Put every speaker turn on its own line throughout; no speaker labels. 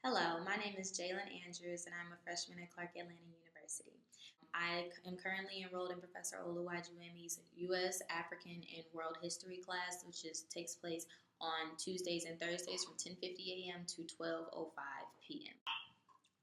Hello, my name is Jelyn Andrews and I'm a freshman at Clark Atlanta University. I am currently enrolled in Professor Oluwajumi's U.S. African and World History class, which takes place on Tuesdays and Thursdays from 10:50 a.m. to 12:05 p.m.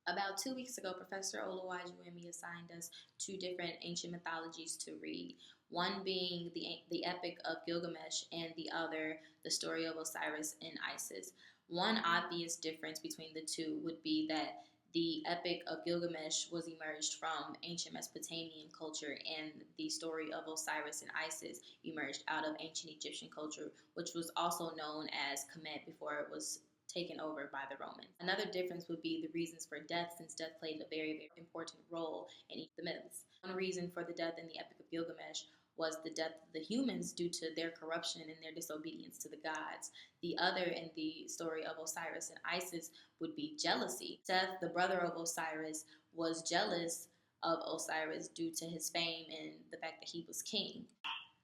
About 2 weeks ago, Professor Oluwajumi assigned us two different ancient mythologies to read, one being the Epic of Gilgamesh and the other the story of Osiris and Isis. One obvious difference between the two would be that the Epic of Gilgamesh was emerged from ancient Mesopotamian culture, and the story of Osiris and Isis emerged out of ancient Egyptian culture, which was also known as Kemet before it was taken over by the Romans. Another difference would be the reasons for death, since death played a very, very important role in each of the myths. One reason for the death in the Epic of Gilgamesh was the death of the humans due to their corruption and their disobedience to the gods. The other in the story of Osiris and Isis would be jealousy. Seth, the brother of Osiris, was jealous of Osiris due to his fame and the fact that he was king.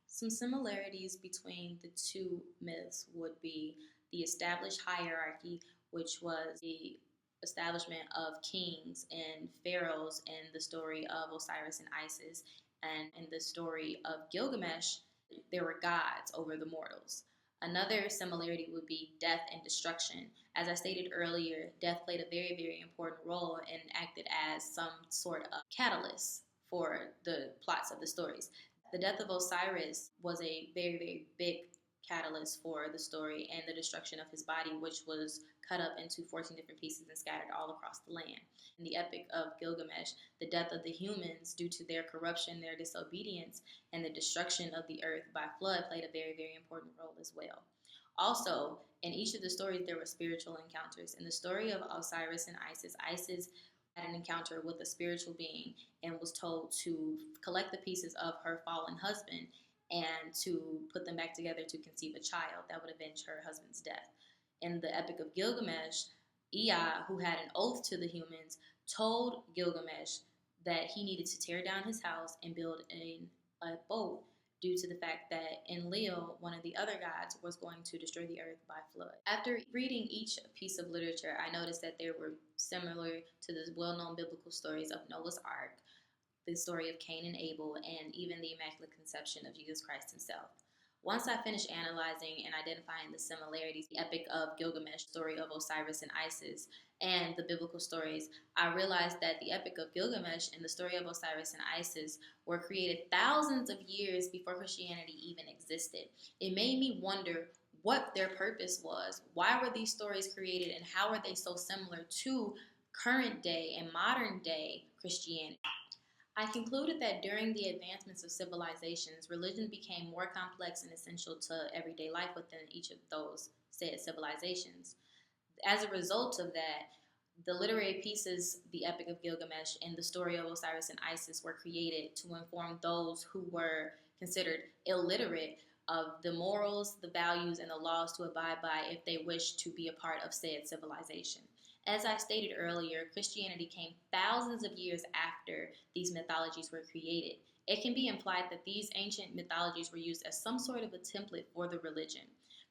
Some similarities between the two myths would be the established hierarchy, which was the establishment of kings and pharaohs in the story of Osiris and Isis, and in the story of Gilgamesh, there were gods over the mortals. Another similarity would be death and destruction. As I stated earlier, death played a very, very important role and acted as some sort of catalyst for the plots of the stories. The death of Osiris was a very, very big catalyst for the story and the destruction of his body, which was cut up into 14 different pieces and scattered all across the land. In the Epic of Gilgamesh, the death of the humans due to their corruption, their disobedience, and the destruction of the earth by flood played a very, very important role as well. Also, in each of the stories, there were spiritual encounters. In the story of Osiris and Isis, Isis had an encounter with a spiritual being and was told to collect the pieces of her fallen husband and to put them back together to conceive a child that would avenge her husband's death. In the Epic of Gilgamesh, Ea, who had an oath to the humans, told Gilgamesh that he needed to tear down his house and build a boat due to the fact that Enlil, one of the other gods, was going to destroy the earth by flood. After reading each piece of literature, I noticed that they were similar to the well-known biblical stories of Noah's Ark, the story of Cain and Abel, and even the Immaculate Conception of Jesus Christ himself. Once I finished analyzing and identifying the similarities, the Epic of Gilgamesh, story of Osiris and Isis, and the biblical stories, I realized that the Epic of Gilgamesh and the story of Osiris and Isis were created thousands of years before Christianity even existed. It made me wonder what their purpose was. Why were these stories created, and how are they so similar to current day and modern day Christianity? I concluded that during the advancements of civilizations, religion became more complex and essential to everyday life within each of those said civilizations. As a result of that, the literary pieces, the Epic of Gilgamesh and the story of Osiris and Isis, were created to inform those who were considered illiterate of the morals, the values, and the laws to abide by if they wished to be a part of said civilization. As I stated earlier, Christianity came thousands of years after these mythologies were created. It can be implied that these ancient mythologies were used as some sort of a template for the religion.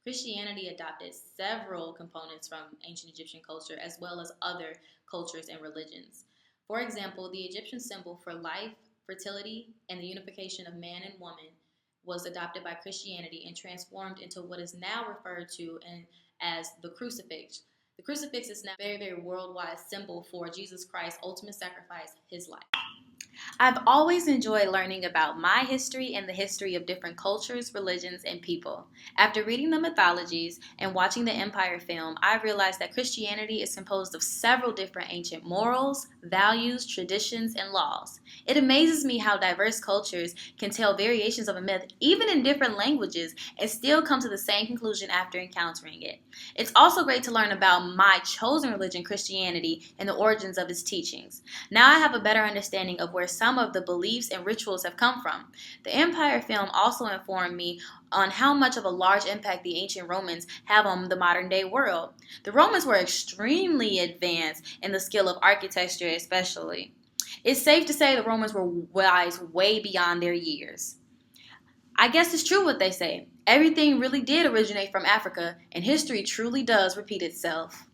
Christianity adopted several components from ancient Egyptian culture as well as other cultures and religions. For example, the Egyptian symbol for life, fertility, and the unification of man and woman was adopted by Christianity and transformed into what is now referred to as the crucifix. The crucifix is now a very, very worldwide symbol for Jesus Christ's ultimate sacrifice, his life. I've always enjoyed learning about my history and the history of different cultures, religions, and people. After reading the mythologies and watching the Empire film, I realized that Christianity is composed of several different ancient morals, values, traditions, and laws. It amazes me how diverse cultures can tell variations of a myth, even in different languages, and still come to the same conclusion after encountering it. It's also great to learn about my chosen religion, Christianity, and the origins of its teachings. Now I have a better understanding of where some of the beliefs and rituals have come from. The Empire film also informed me on how much of a large impact the ancient Romans have on the modern day world. The Romans were extremely advanced in the skill of architecture especially. It's safe to say the Romans were wise way beyond their years. I guess it's true what they say. Everything really did originate from Africa, and history truly does repeat itself.